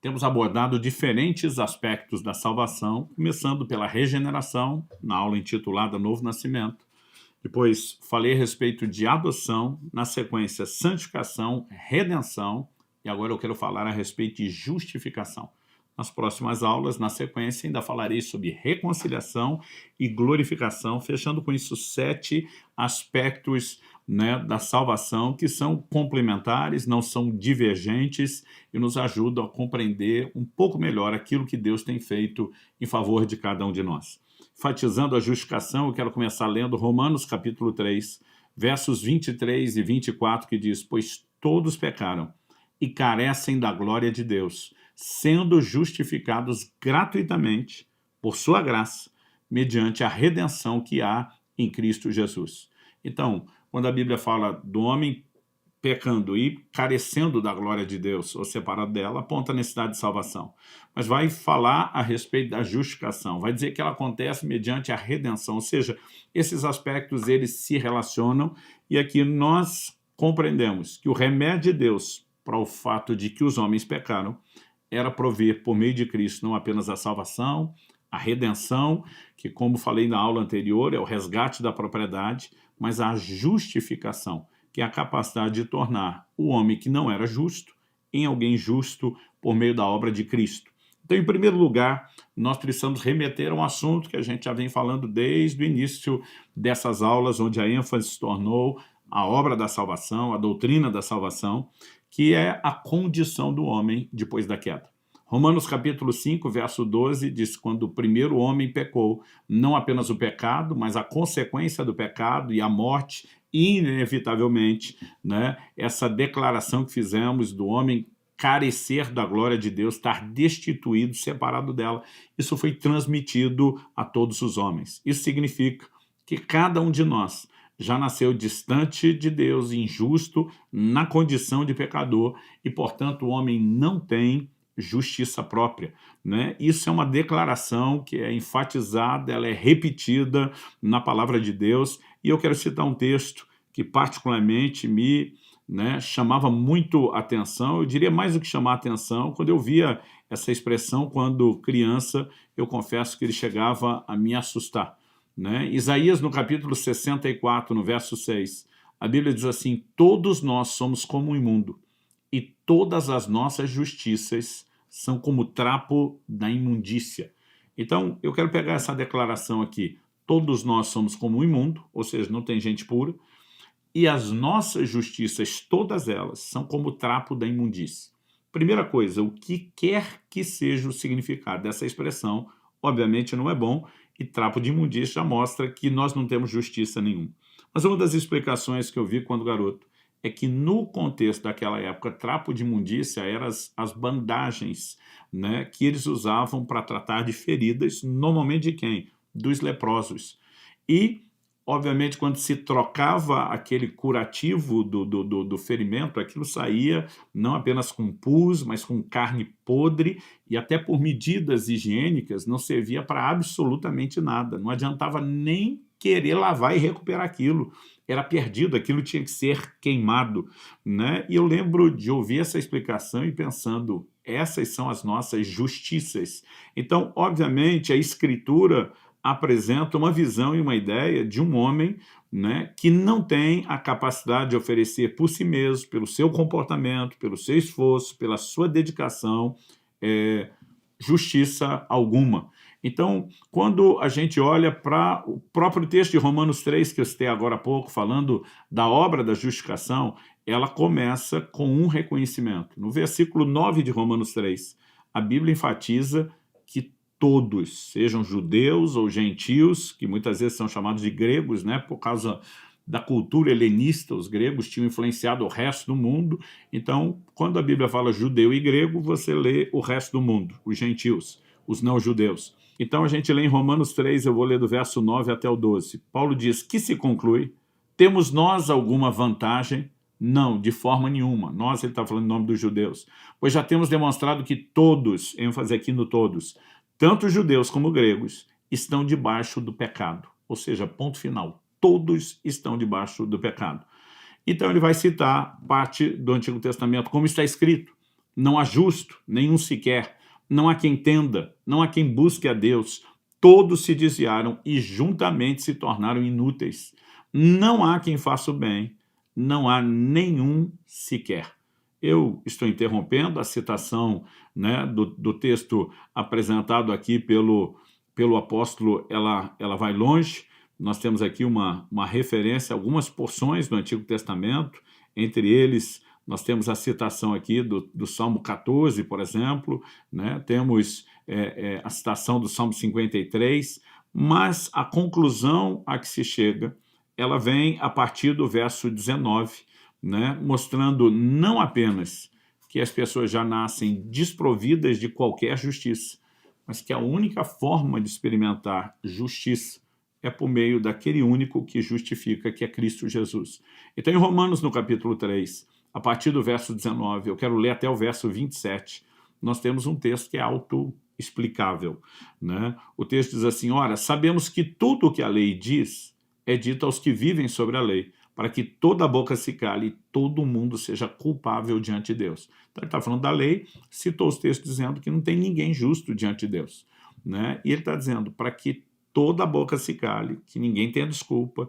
temos abordado diferentes aspectos da salvação, começando pela regeneração, na aula intitulada Novo Nascimento. Depois falei a respeito de adoção, na sequência santificação, redenção, e agora eu quero falar a respeito de justificação. Nas próximas aulas, na sequência, ainda falarei sobre reconciliação e glorificação, fechando com isso 7 aspectos, da salvação que são complementares, não são divergentes e nos ajudam a compreender um pouco melhor aquilo que Deus tem feito em favor de cada um de nós. Enfatizando a justificação, eu quero começar lendo Romanos capítulo 3, versos 23 e 24, que diz: pois todos pecaram e carecem da glória de Deus, sendo justificados gratuitamente por sua graça, mediante a redenção que há em Cristo Jesus. Então, quando a Bíblia fala do homem pecando e carecendo da glória de Deus, ou separado dela, aponta a necessidade de salvação. Mas vai falar a respeito da justificação, vai dizer que ela acontece mediante a redenção, ou seja, esses aspectos eles se relacionam, e aqui nós compreendemos que o remédio de Deus para o fato de que os homens pecaram era prover por meio de Cristo não apenas a salvação, a redenção, que como falei na aula anterior, é o resgate da propriedade, mas a justificação, que é a capacidade de tornar o homem que não era justo em alguém justo por meio da obra de Cristo. Então, em primeiro lugar, nós precisamos remeter a um assunto que a gente já vem falando desde o início dessas aulas, onde a ênfase se tornou a obra da salvação, a doutrina da salvação, que é a condição do homem depois da queda. Romanos capítulo 5, verso 12, diz: quando o primeiro homem pecou, não apenas o pecado, mas a consequência do pecado e a morte, inevitavelmente, essa declaração que fizemos do homem carecer da glória de Deus, estar destituído, separado dela, isso foi transmitido a todos os homens. Isso significa que cada um de nós já nasceu distante de Deus, injusto, na condição de pecador, e, portanto, o homem não tem justiça própria. Isso é uma declaração que é enfatizada, ela é repetida na palavra de Deus, e eu quero citar um texto que particularmente me chamava muito atenção, eu diria mais do que chamar atenção, quando eu via essa expressão quando criança, eu confesso que ele chegava a me assustar. Isaías, no capítulo 64, no verso 6, a Bíblia diz assim: todos nós somos como um imundo, e todas as nossas justiças são como trapo da imundícia. Então, eu quero pegar essa declaração aqui: todos nós somos como um imundo, ou seja, não tem gente pura, e as nossas justiças, todas elas, são como o trapo da imundícia. Primeira coisa, o que quer que seja o significado dessa expressão, obviamente não é bom, e trapo de imundícia já mostra que nós não temos justiça nenhuma. Mas uma das explicações que eu vi quando garoto é que no contexto daquela época, trapo de imundícia eram as bandagens que eles usavam para tratar de feridas, normalmente de quem? Dos leprosos. E, obviamente, quando se trocava aquele curativo do ferimento, aquilo saía não apenas com pus, mas com carne podre, e até por medidas higiênicas não servia para absolutamente nada. Não adiantava nem querer lavar e recuperar aquilo. Era perdido, aquilo tinha que ser queimado. E eu lembro de ouvir essa explicação e pensando, essas são as nossas justiças. Então, obviamente, a Escritura apresenta uma visão e uma ideia de um homem que não tem a capacidade de oferecer por si mesmo, pelo seu comportamento, pelo seu esforço, pela sua dedicação, justiça alguma. Então, quando a gente olha para o próprio texto de Romanos 3, que eu citei agora há pouco, falando da obra da justificação, ela começa com um reconhecimento. No versículo 9 de Romanos 3, a Bíblia enfatiza que todos, sejam judeus ou gentios, que muitas vezes são chamados de gregos, por causa da cultura helenista, os gregos tinham influenciado o resto do mundo. Então, quando a Bíblia fala judeu e grego, você lê o resto do mundo, os gentios, os não-judeus. Então, a gente lê em Romanos 3, eu vou ler do verso 9 até o 12. Paulo diz: que se conclui? Temos nós alguma vantagem? Não, de forma nenhuma. Nós, ele está falando em nome dos judeus. Pois já temos demonstrado que todos, ênfase aqui no todos, tanto judeus como gregos, estão debaixo do pecado. Ou seja, ponto final. Todos estão debaixo do pecado. Então ele vai citar parte do Antigo Testamento, como está escrito: Não há justo, nenhum sequer. Não há quem entenda, não há quem busque a Deus. Todos se desviaram e juntamente se tornaram inúteis. Não há quem faça o bem, não há nenhum sequer. Eu estou interrompendo a citação, né, do texto apresentado aqui pelo apóstolo, ela vai longe. Nós temos aqui uma referência a algumas porções do Antigo Testamento, entre eles nós temos a citação aqui do Salmo 14, por exemplo, né? Temos a citação do Salmo 53, mas a conclusão a que se chega, ela vem a partir do verso 19, né? Mostrando não apenas que as pessoas já nascem desprovidas de qualquer justiça, mas que a única forma de experimentar justiça é por meio daquele único que justifica, que é Cristo Jesus. Então, em Romanos, no capítulo 3, a partir do verso 19, eu quero ler até o verso 27, nós temos um texto que é autoexplicável, né? O texto diz assim: ora, sabemos que tudo o que a lei diz é dito aos que vivem sobre a lei, para que toda a boca se cale e todo mundo seja culpável diante de Deus. Então ele está falando da lei, citou os textos dizendo que não tem ninguém justo diante de Deus, né? E ele está dizendo para que toda a boca se cale, que ninguém tenha desculpa,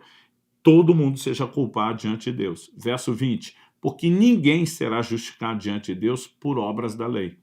todo mundo seja culpado diante de Deus. Verso 20, porque ninguém será justificado diante de Deus por obras da lei,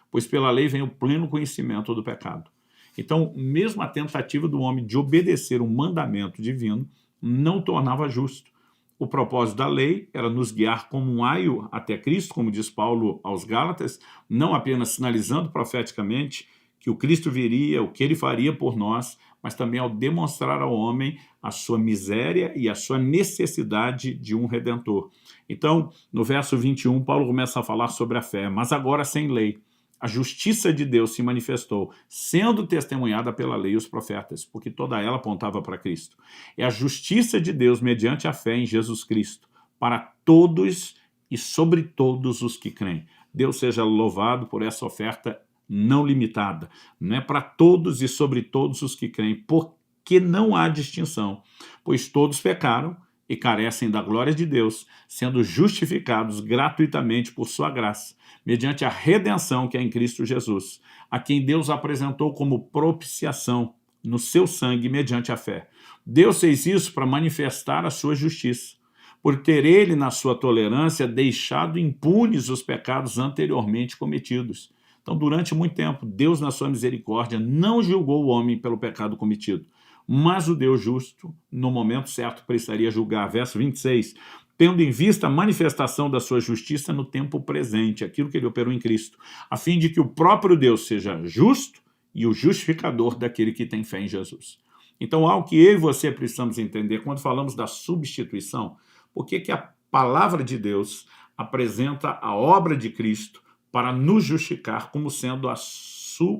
pois pela lei vem o pleno conhecimento do pecado. Então, mesmo a tentativa do homem de obedecer um mandamento divino não tornava justo. O propósito da lei era nos guiar como um aio até Cristo, como diz Paulo aos Gálatas, não apenas sinalizando profeticamente que o Cristo viria, o que ele faria por nós, mas também ao demonstrar ao homem a sua miséria e a sua necessidade de um Redentor. Então, no verso 21, Paulo começa a falar sobre a fé, mas agora sem lei. A justiça de Deus se manifestou, sendo testemunhada pela lei e os profetas, porque toda ela apontava para Cristo. É a justiça de Deus mediante a fé em Jesus Cristo, para todos e sobre todos os que creem. Deus seja louvado por essa oferta não limitada, né? Para todos e sobre todos os que creem, porque não há distinção, pois todos pecaram e carecem da glória de Deus, sendo justificados gratuitamente por sua graça, mediante a redenção que é em Cristo Jesus, a quem Deus apresentou como propiciação no seu sangue mediante a fé. Deus fez isso para manifestar a sua justiça, por ter ele, na sua tolerância, deixado impunes os pecados anteriormente cometidos. Então, durante muito tempo, Deus, na sua misericórdia, não julgou o homem pelo pecado cometido, mas o Deus justo, no momento certo, precisaria julgar. Verso 26, tendo em vista a manifestação da sua justiça no tempo presente, aquilo que ele operou em Cristo, a fim de que o próprio Deus seja justo e o justificador daquele que tem fé em Jesus. Então, algo que eu e você precisamos entender quando falamos da substituição, por que a palavra de Deus apresenta a obra de Cristo para nos justificar como sendo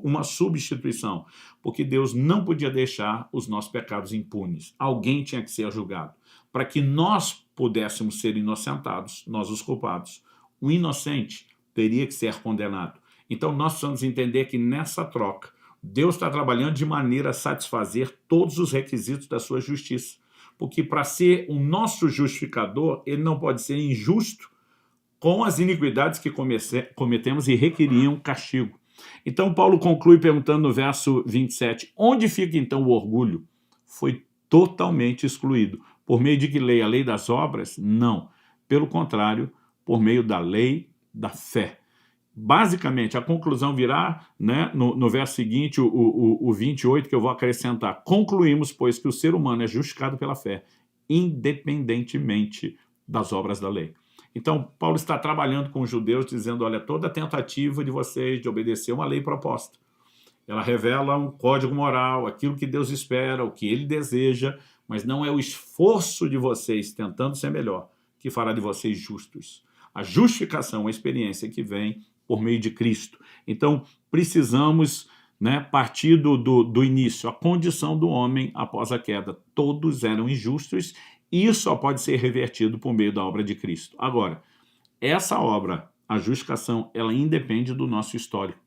uma substituição, porque Deus não podia deixar os nossos pecados impunes. Alguém tinha que ser julgado, para que nós pudéssemos ser inocentados, nós os culpados. O inocente teria que ser condenado. Então nós precisamos entender que nessa troca, Deus está trabalhando de maneira a satisfazer todos os requisitos da sua justiça, porque para ser o nosso justificador, ele não pode ser injusto com as iniquidades que cometemos e requeriam castigo. Então Paulo conclui perguntando no verso 27, onde fica então o orgulho? Foi totalmente excluído. Por meio de que lei? A lei das obras? Não. Pelo contrário, por meio da lei da fé. Basicamente, a conclusão virá, né, no verso seguinte, o 28, que eu vou acrescentar. Concluímos, pois, que o ser humano é justificado pela fé, independentemente das obras da lei. Então, Paulo está trabalhando com os judeus, dizendo, olha, toda tentativa de vocês de obedecer uma lei proposta, ela revela um código moral, aquilo que Deus espera, o que ele deseja, mas não é o esforço de vocês tentando ser melhor que fará de vocês justos. A justificação, a experiência que vem por meio de Cristo. Então, precisamos, né, partir do início, a condição do homem após a queda. Todos eram injustos e isso só pode ser revertido por meio da obra de Cristo. Agora, essa obra, a justificação, ela independe do nosso histórico.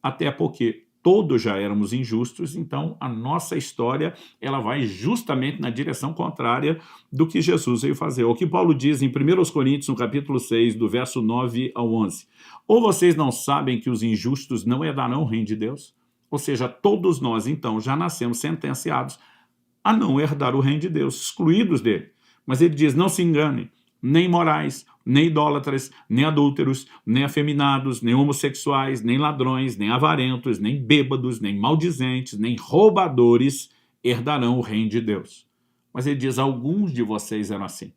Até porque todos já éramos injustos, então a nossa história ela vai justamente na direção contrária do que Jesus veio fazer. O que Paulo diz em 1 Coríntios, no capítulo 6, do verso 9 ao 11. Ou vocês não sabem que os injustos não herdarão o reino de Deus? Ou seja, todos nós, então, já nascemos sentenciados a não herdar o reino de Deus, excluídos dele. Mas ele diz, não se enganem, nem imorais, nem idólatras, nem adúlteros, nem afeminados, nem homossexuais, nem ladrões, nem avarentos, nem bêbados, nem maldizentes, nem roubadores herdarão o reino de Deus. Mas ele diz, alguns de vocês eram assim.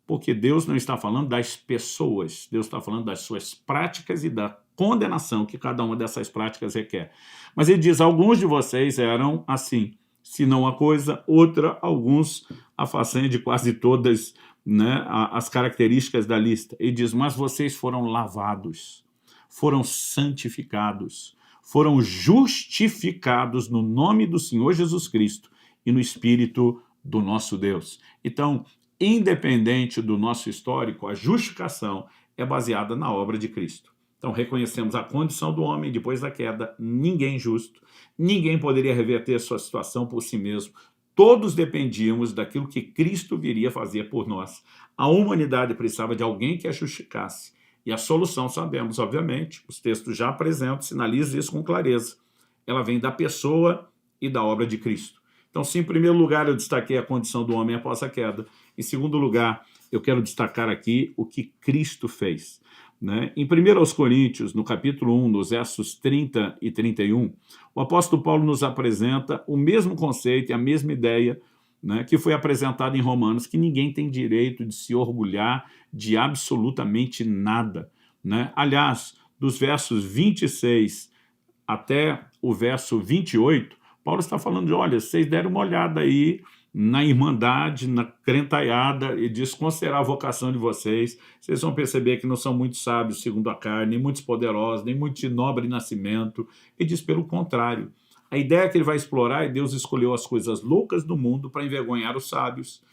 Porque Deus não está falando das pessoas, Deus está falando das suas práticas e da condenação que cada uma dessas práticas requer. Mas ele diz, alguns de vocês eram assim, se não uma coisa, outra, alguns a façanha de quase todas, né, as características da lista. Ele diz, mas vocês foram lavados, foram santificados, foram justificados no nome do Senhor Jesus Cristo e no Espírito do nosso Deus. Então, independente do nosso histórico, a justificação é baseada na obra de Cristo. Então, reconhecemos a condição do homem depois da queda, ninguém justo, ninguém poderia reverter sua situação por si mesmo, todos dependíamos daquilo que Cristo viria fazer por nós. A humanidade precisava de alguém que a justificasse. E a solução, sabemos, obviamente, os textos já apresentam, sinalizam isso com clareza. Ela vem da pessoa e da obra de Cristo. Então, se em primeiro lugar eu destaquei a condição do homem após a queda, em segundo lugar, eu quero destacar aqui o que Cristo fez. Né? Em 1 Coríntios, no capítulo 1, nos versos 30 e 31, o apóstolo Paulo nos apresenta o mesmo conceito e a mesma ideia, né, que foi apresentada em Romanos, que ninguém tem direito de se orgulhar de absolutamente nada. Né? Aliás, dos versos 26 até o verso 28, Paulo está falando de, olha, vocês deram uma olhada aí na irmandade, na crentaiada, e diz, considerar a vocação de vocês, vocês vão perceber que não são muito sábios segundo a carne, nem muitos poderosos, nem muito de nobre nascimento, e diz pelo contrário. A ideia que ele vai explorar é Deus escolheu as coisas loucas do mundo para envergonhar os sábios,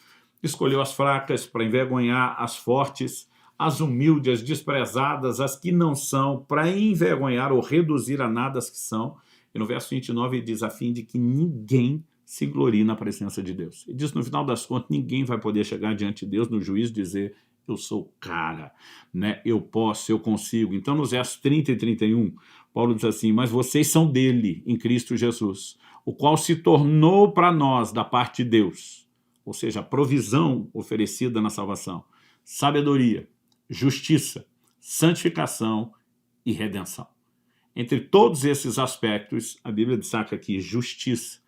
escolheu as fracas para envergonhar as fortes, as humildes, as desprezadas, as que não são, para envergonhar ou reduzir a nada as que são. E no verso 29 ele diz, a fim de que ninguém se glorie na presença de Deus. Ele diz, no final das contas, ninguém vai poder chegar diante de Deus no juízo e dizer, eu sou o cara, né? Eu posso, eu consigo. Então, nos versos 30 e 31, Paulo diz assim, mas vocês são dele, em Cristo Jesus, o qual se tornou para nós da parte de Deus, ou seja, a provisão oferecida na salvação, sabedoria, justiça, santificação e redenção. Entre todos esses aspectos, a Bíblia destaca aqui justiça.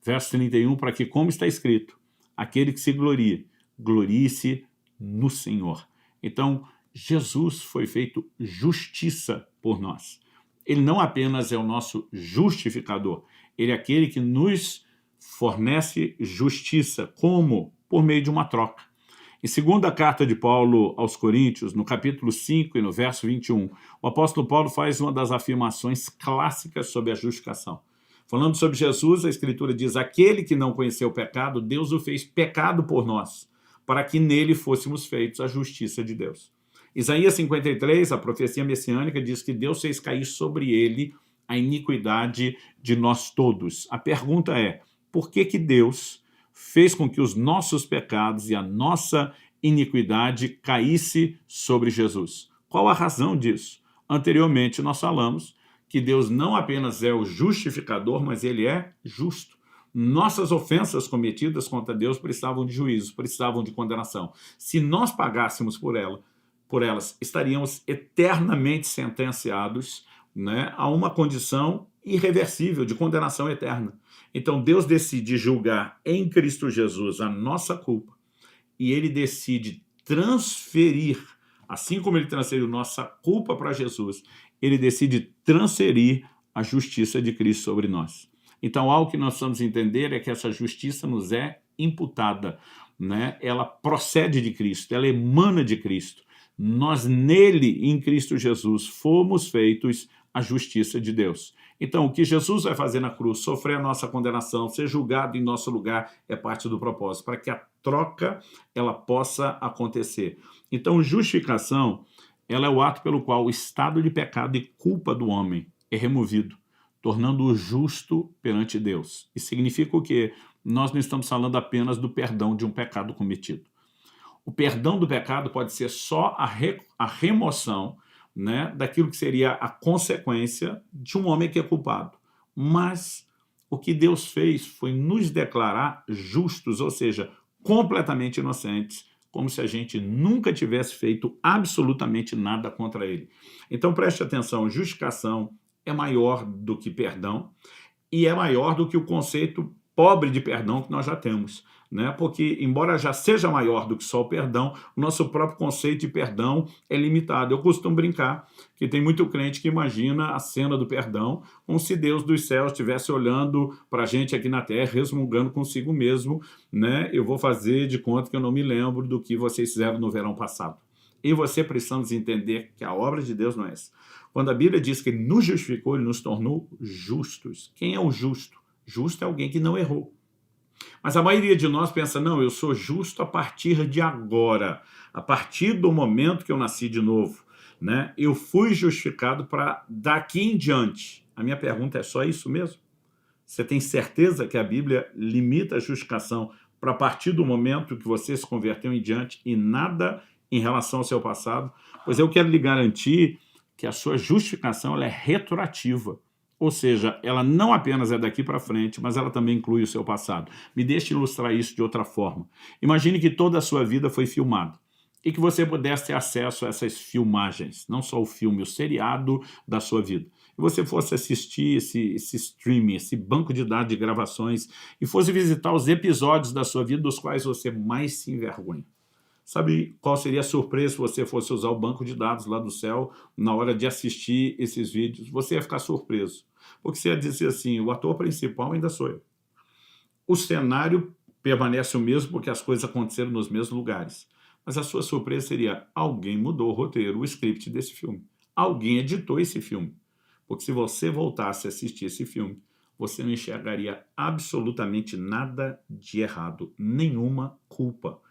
Verso 31, para que, como está escrito, aquele que se glorie, glorie-se no Senhor. Então, Jesus foi feito justiça por nós. Ele não apenas é o nosso justificador, ele é aquele que nos fornece justiça. Como? Por meio de uma troca. Em segunda carta de Paulo aos Coríntios, no capítulo 5 e no verso 21, o apóstolo Paulo faz uma das afirmações clássicas sobre a justificação. Falando sobre Jesus, a Escritura diz, aquele que não conheceu o pecado, Deus o fez pecado por nós, para que nele fôssemos feitos a justiça de Deus. Isaías 53, a profecia messiânica, diz que Deus fez cair sobre ele a iniquidade de nós todos. A pergunta é, por que Deus fez com que os nossos pecados e a nossa iniquidade caísse sobre Jesus? Qual a razão disso? Anteriormente nós falamos que Deus não apenas é o justificador, mas ele é justo. Nossas ofensas cometidas contra Deus precisavam de juízo, precisavam de condenação. Se nós pagássemos por elas, estaríamos eternamente sentenciados, né, a uma condição irreversível de condenação eterna. Então Deus decide julgar em Cristo Jesus a nossa culpa e ele decide transferir, assim como ele transferiu nossa culpa para Jesus, ele decide transferir a justiça de Cristo sobre nós. Então, algo que nós precisamos entender é que essa justiça nos é imputada, né? Ela procede de Cristo, ela emana de Cristo. Nós nele, em Cristo Jesus, fomos feitos a justiça de Deus. Então, o que Jesus vai fazer na cruz, sofrer a nossa condenação, ser julgado em nosso lugar, é parte do propósito, para que a troca ela possa acontecer. Então, justificação, ela é o ato pelo qual o estado de pecado e culpa do homem é removido. tornando-o justo perante Deus. Isso significa o quê? Nós não estamos falando apenas do perdão de um pecado cometido. O perdão do pecado pode ser só a remoção, né, daquilo que seria a consequência de um homem que é culpado. Mas o que Deus fez foi nos declarar justos, ou seja, completamente inocentes, como se a gente nunca tivesse feito absolutamente nada contra ele. Então preste atenção, justificação é maior do que perdão e é maior do que o conceito pobre de perdão que nós já temos, né? Porque, embora já seja maior do que só o perdão, o nosso próprio conceito de perdão é limitado. Eu costumo brincar que tem muito crente que imagina a cena do perdão como se Deus dos céus estivesse olhando para a gente aqui na terra, resmungando consigo mesmo, né? Eu vou fazer de conta que eu não me lembro do que vocês fizeram no verão passado. E você precisamos entender que a obra de Deus não é essa. Quando a Bíblia diz que ele nos justificou, ele nos tornou justos. Quem é o justo? Justo é alguém que não errou. Mas a maioria de nós pensa, não, eu sou justo a partir de agora, a partir do momento que eu nasci de novo, né? Eu fui justificado para daqui em diante. A minha pergunta é só isso mesmo? Você tem certeza que a Bíblia limita a justificação para a partir do momento que você se converteu em diante e nada em relação ao seu passado? Pois eu quero lhe garantir que a sua justificação ela é retroativa. Ou seja, ela não apenas é daqui para frente, mas ela também inclui o seu passado. Me deixe ilustrar isso de outra forma. Imagine que toda a sua vida foi filmada e que você pudesse ter acesso a essas filmagens, não só o filme, o seriado da sua vida. E você fosse assistir esse streaming, esse banco de dados de gravações e fosse visitar os episódios da sua vida dos quais você mais se envergonha. Sabe qual seria a surpresa se você fosse usar o banco de dados lá do céu na hora de assistir esses vídeos? Você ia ficar surpreso, porque você ia dizer assim, o ator principal ainda sou eu. O cenário permanece o mesmo porque as coisas aconteceram nos mesmos lugares. Mas a sua surpresa seria, alguém mudou o roteiro, o script desse filme. Alguém editou esse filme. Porque se você voltasse a assistir esse filme, você não enxergaria absolutamente nada de errado, nenhuma culpa.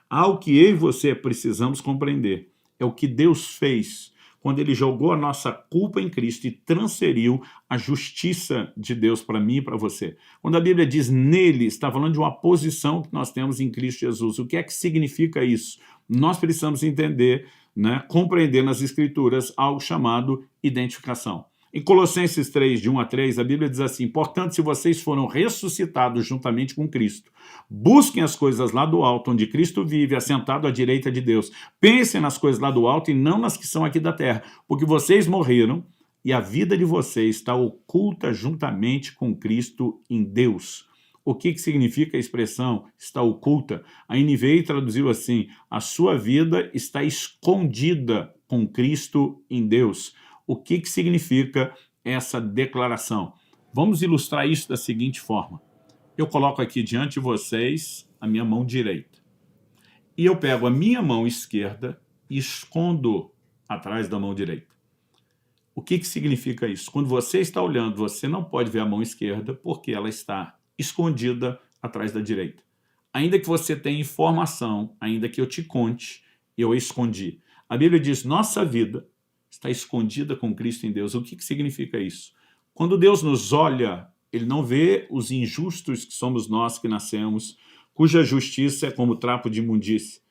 Algo que eu e você precisamos compreender é o que Deus fez quando ele jogou a nossa culpa em Cristo e transferiu a justiça de Deus para mim e para você. Quando a Bíblia diz nele, está falando de uma posição que nós temos em Cristo Jesus. O que é que significa isso? Nós precisamos entender, né, compreender nas Escrituras algo chamado identificação. Em Colossenses 3, de 1 a 3, a Bíblia diz assim, portanto, se vocês foram ressuscitados juntamente com Cristo, busquem as coisas lá do alto, onde Cristo vive, assentado à direita de Deus. Pensem nas coisas lá do alto e não nas que são aqui da terra, porque vocês morreram e a vida de vocês está oculta juntamente com Cristo em Deus. O que significa a expressão está oculta? A NVI traduziu assim, a sua vida está escondida com Cristo em Deus. O que significa essa declaração? Vamos ilustrar isso da seguinte forma. Eu coloco aqui diante de vocês a minha mão direita. E eu pego a minha mão esquerda e escondo atrás da mão direita. O que significa isso? Quando você está olhando, você não pode ver a mão esquerda porque ela está escondida atrás da direita. Ainda que você tenha informação, ainda que eu te conte, eu a escondi. A Bíblia diz, nossa vida está escondida com Cristo em Deus. O que significa isso? Quando Deus nos olha, ele não vê os injustos que somos nós que nascemos, cuja justiça é como trapo de imundície.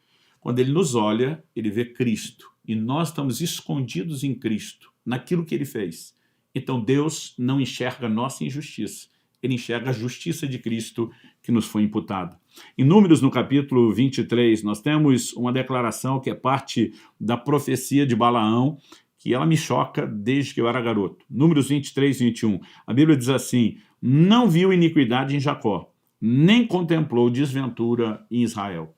Quando ele nos olha, ele vê Cristo. E nós estamos escondidos em Cristo, naquilo que ele fez. Então Deus não enxerga a nossa injustiça. Ele enxerga a justiça de Cristo que nos foi imputada. Em Números, no capítulo 23, nós temos uma declaração que é parte da profecia de Balaão, que ela me choca desde que eu era garoto. Números 23, 21. A Bíblia diz assim, não viu iniquidade em Jacó, nem contemplou desventura em Israel.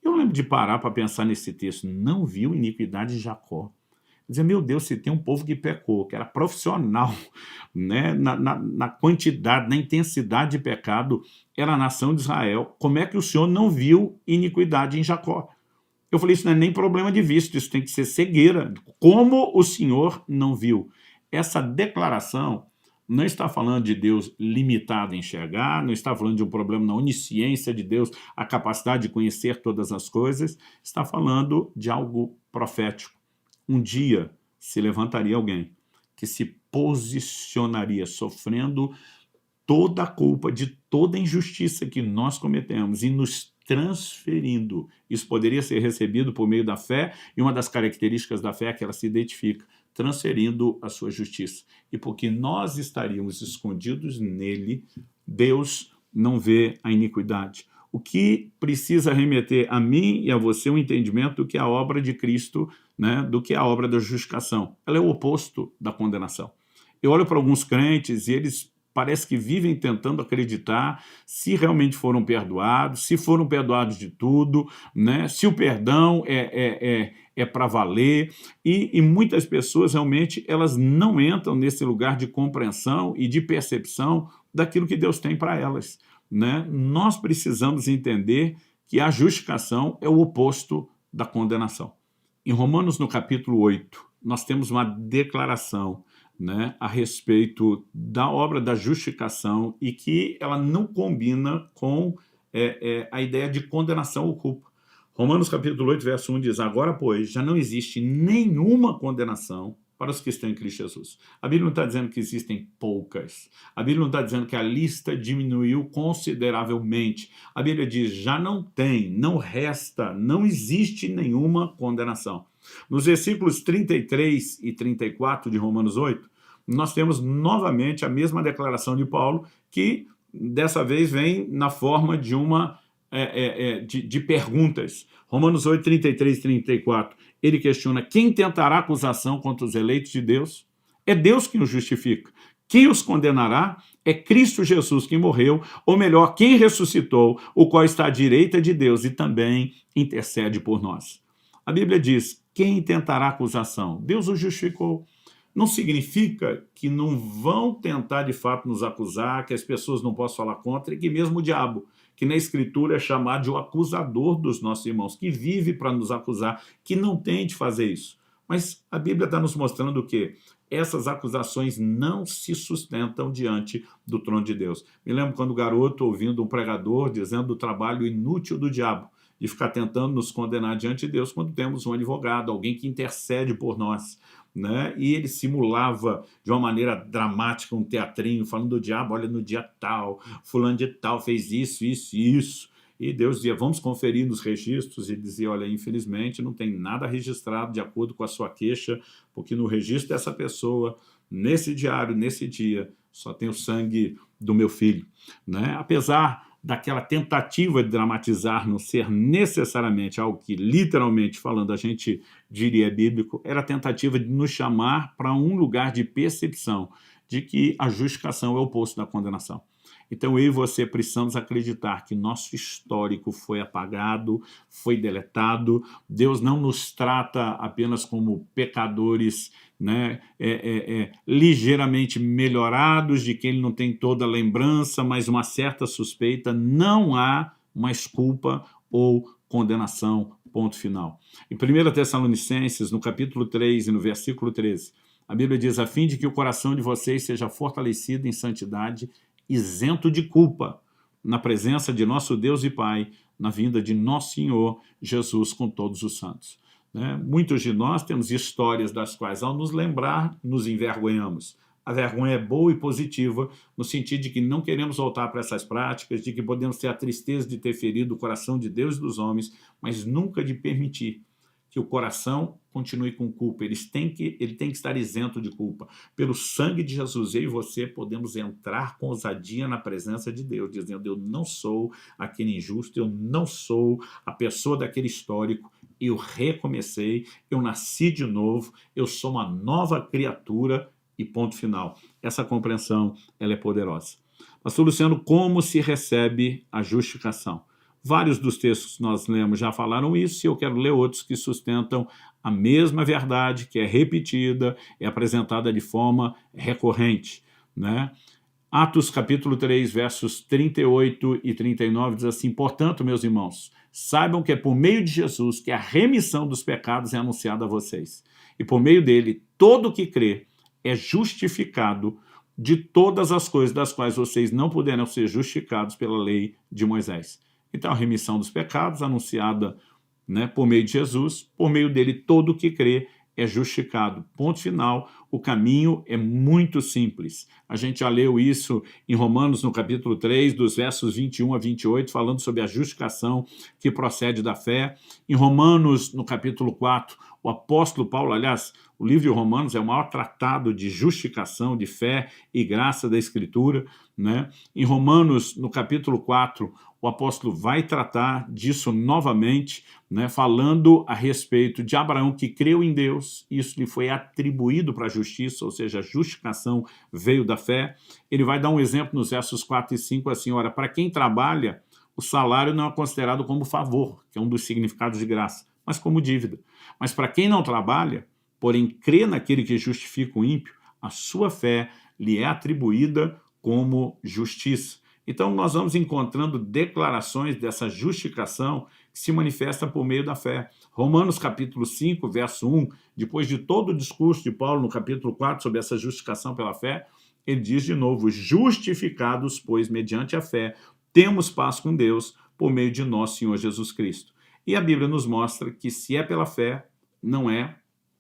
Eu lembro de parar para pensar nesse texto, não viu iniquidade em Jacó. Dizer, meu Deus, se tem um povo que pecou, que era profissional, né, na quantidade, na intensidade de pecado, era a nação de Israel, como é que o Senhor não viu iniquidade em Jacó? Eu falei, isso não é nem problema de vista, isso tem que ser cegueira. Como o Senhor não viu? Essa declaração não está falando de Deus limitado a enxergar, não está falando de um problema na onisciência de Deus, a capacidade de conhecer todas as coisas, está falando de algo profético. Um dia se levantaria alguém que se posicionaria sofrendo toda a culpa de toda a injustiça que nós cometemos e nos transferindo. Isso poderia ser recebido por meio da fé, e uma das características da fé é que ela se identifica, transferindo a sua justiça. E porque nós estaríamos escondidos nele, Deus não vê a iniquidade. O que precisa remeter a mim e a você um entendimento do que é a obra de Cristo, né, do que é a obra da justificação. Ela é o oposto da condenação. Eu olho para alguns crentes e eles parece que vivem tentando acreditar se realmente foram perdoados, se foram perdoados de tudo, né? Se o perdão é para valer, e muitas pessoas realmente elas não entram nesse lugar de compreensão e de percepção daquilo que Deus tem para elas, né? Nós precisamos entender que a justificação é o oposto da condenação. Em Romanos, no capítulo 8, nós temos uma declaração, né, a respeito da obra da justificação e que ela não combina com a ideia de condenação ou culpa. Romanos capítulo 8, verso 1 diz: agora, pois, já não existe nenhuma condenação para os que estão em Cristo Jesus. A Bíblia não está dizendo que existem poucas. A Bíblia não está dizendo que a lista diminuiu consideravelmente. A Bíblia diz: já não tem, não resta, não existe nenhuma condenação. Nos versículos 33 e 34 de Romanos 8, nós temos novamente a mesma declaração de Paulo, que dessa vez vem na forma de de perguntas. Romanos 8, 33 e 34, ele questiona: quem tentará acusação contra os eleitos de Deus? É Deus quem os justifica. Quem os condenará? É Cristo Jesus quem morreu, ou melhor, quem ressuscitou, o qual está à direita de Deus e também intercede por nós. A Bíblia diz: quem tentará acusação? Deus o justificou. Não significa que não vão tentar de fato nos acusar, que as pessoas não possam falar contra, e que mesmo o diabo, que na Escritura é chamado de o acusador dos nossos irmãos, que vive para nos acusar, que não tente fazer isso. Mas a Bíblia está nos mostrando que essas acusações não se sustentam diante do trono de Deus. Me lembro quando garoto, ouvindo um pregador dizendo do trabalho inútil do diabo, de ficar tentando nos condenar diante de Deus quando temos um advogado, alguém que intercede por nós, né? E ele simulava de uma maneira dramática um teatrinho, falando do diabo: olha, no dia tal, fulano de tal fez isso, isso e isso. E Deus dizia: vamos conferir nos registros, e dizia: olha, infelizmente não tem nada registrado de acordo com a sua queixa, porque no registro dessa pessoa, nesse diário, nesse dia, só tem o sangue do meu filho, né? Apesar daquela tentativa de dramatizar não ser necessariamente algo que, literalmente falando, a gente diria bíblico, era a tentativa de nos chamar para um lugar de percepção de que a justificação é o oposto da condenação. Então, eu e você precisamos acreditar que nosso histórico foi apagado, foi deletado. Deus não nos trata apenas como pecadores, né, ligeiramente melhorados, de quem ele não tem toda a lembrança, mas uma certa suspeita. Não há mais culpa ou condenação, ponto final. Em 1 Tessalonicenses, no capítulo 3 e no versículo 13, a Bíblia diz: a fim de que o coração de vocês seja fortalecido em santidade, isento de culpa, na presença de nosso Deus e Pai, na vinda de nosso Senhor Jesus com todos os santos. Né? Muitos de nós temos histórias das quais, ao nos lembrar, nos envergonhamos. A vergonha é boa e positiva, no sentido de que não queremos voltar para essas práticas, de que podemos ter a tristeza de ter ferido o coração de Deus e dos homens, mas nunca de permitir que o coração continue com culpa. Ele tem que estar isento de culpa. Pelo sangue de Jesus, eu e você podemos entrar com ousadia na presença de Deus, dizendo: eu não sou aquele injusto, eu não sou a pessoa daquele histórico, eu recomecei, eu nasci de novo, eu sou uma nova criatura e ponto final. Essa compreensão, ela é poderosa. Pastor Luciano, como se recebe a justificação? Vários dos textos que nós lemos já falaram isso, e eu quero ler outros que sustentam a mesma verdade, que é repetida, é apresentada de forma recorrente, né? Atos capítulo 3, versos 38 e 39 diz assim: portanto, meus irmãos, saibam que é por meio de Jesus que a remissão dos pecados é anunciada a vocês, e por meio dele todo o que crê é justificado de todas as coisas das quais vocês não puderam ser justificados pela lei de Moisés. Então, a remissão dos pecados anunciada, né, por meio de Jesus, por meio dele todo o que crê é justificado. Ponto final. O caminho é muito simples. A gente já leu isso em Romanos, no capítulo 3, dos versos 21 a 28, falando sobre a justificação que procede da fé. Em Romanos, no capítulo 4, o apóstolo Paulo, aliás, o livro de Romanos é o maior tratado de justificação, de fé e graça da Escritura, né? Em Romanos, no capítulo 4, o apóstolo vai tratar disso novamente, né, falando a respeito de Abraão que creu em Deus, isso lhe foi atribuído para a justiça, ou seja, a justificação veio da fé. Ele vai dar um exemplo nos versos 4 e 5, assim, ora, para quem trabalha, o salário não é considerado como favor, que é um dos significados de graça, mas como dívida. Mas para quem não trabalha, porém crê naquele que justifica o ímpio, a sua fé lhe é atribuída como justiça. Então, nós vamos encontrando declarações dessa justificação que se manifesta por meio da fé. Romanos capítulo 5, verso 1, depois de todo o discurso de Paulo no capítulo 4 sobre essa justificação pela fé, ele diz de novo, justificados, pois, mediante a fé, temos paz com Deus por meio de nosso Senhor Jesus Cristo. E a Bíblia nos mostra que se é pela fé, não é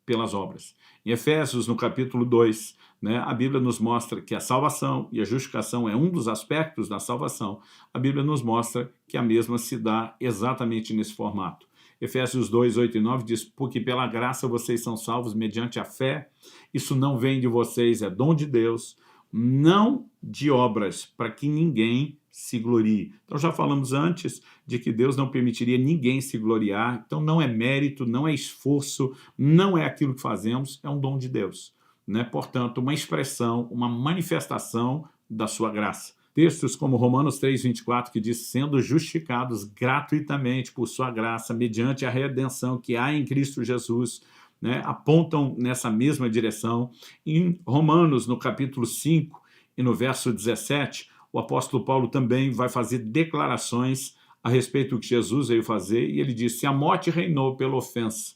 pelas obras. Em Efésios, no capítulo 2, né, a Bíblia nos mostra que a salvação e a justificação é um dos aspectos da salvação. A Bíblia nos mostra que a mesma se dá exatamente nesse formato. Efésios 2, 8 e 9 diz, porque pela graça vocês são salvos mediante a fé, isso não vem de vocês, é dom de Deus, não de obras, para que ninguém se glorie. Então já falamos antes de que Deus não permitiria ninguém se gloriar, então não é mérito, não é esforço, não é aquilo que fazemos, é um dom de Deus, né? Portanto, uma expressão, uma manifestação da sua graça. Textos como Romanos 3, 24, que diz, sendo justificados gratuitamente por sua graça, mediante a redenção que há em Cristo Jesus, né, apontam nessa mesma direção. Em Romanos, no capítulo 5 e no verso 17, o apóstolo Paulo também vai fazer declarações a respeito do que Jesus veio fazer, e ele diz, se a morte reinou pela ofensa,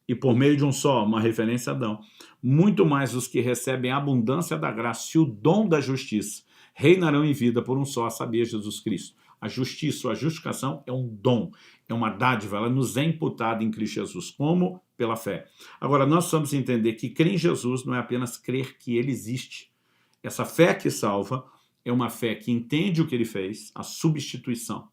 e por meio de um só, uma referência a Adão, muito mais os que recebem a abundância da graça e o dom da justiça reinarão em vida por um só, a saber, Jesus Cristo. A justiça, a justificação é um dom, é uma dádiva, ela nos é imputada em Cristo Jesus, como? Pela fé. Agora, nós precisamos entender que crer em Jesus não é apenas crer que ele existe. Essa fé que salva é uma fé que entende o que ele fez, a substituição.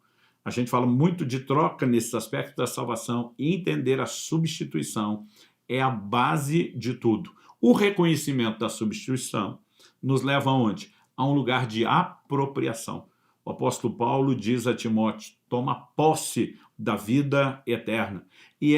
A gente fala muito de troca nesses aspectos da salvação, e entender a substituição é a base de tudo. O reconhecimento da substituição nos leva aonde? A um lugar de apropriação. O apóstolo Paulo diz a Timóteo, toma posse da vida eterna. E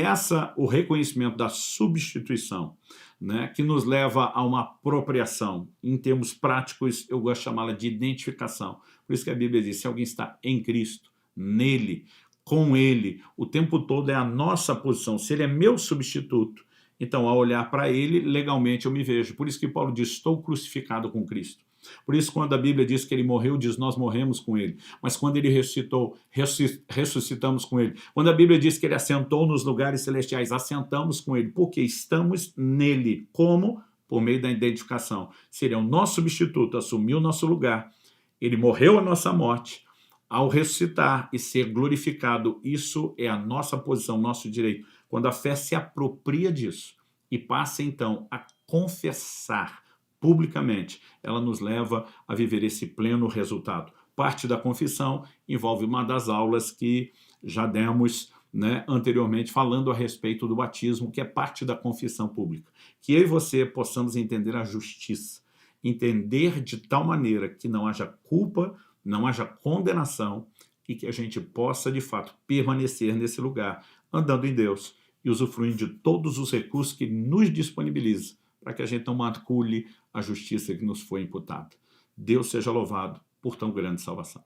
o reconhecimento da substituição, né, que nos leva a uma apropriação. Em termos práticos, eu gosto de chamá-la de identificação. Por isso que a Bíblia diz, se alguém está em Cristo, nele, com ele, o tempo todo é a nossa posição. Se ele é meu substituto, então, ao olhar para ele, legalmente eu me vejo. Por isso que Paulo diz, estou crucificado com Cristo. Por isso, quando a Bíblia diz que ele morreu, diz, nós morremos com ele. Mas quando ele ressuscitou, ressuscitamos com ele. Quando a Bíblia diz que ele assentou nos lugares celestiais, assentamos com ele, porque estamos nele. Como? Por meio da identificação. Se ele é o nosso substituto, assumiu o nosso lugar, ele morreu a nossa morte, ao ressuscitar e ser glorificado, isso é a nossa posição, nosso direito. Quando a fé se apropria disso e passa, então, a confessar publicamente, ela nos leva a viver esse pleno resultado. Parte da confissão envolve uma das aulas que já demos, né, anteriormente, falando a respeito do batismo, que é parte da confissão pública. Que eu e você possamos entender a justiça, entender de tal maneira que não haja culpa, não haja condenação, e que a gente possa, de fato, permanecer nesse lugar, andando em Deus e usufruindo de todos os recursos que nos disponibiliza, para que a gente não macule a justiça que nos foi imputada. Deus seja louvado por tão grande salvação.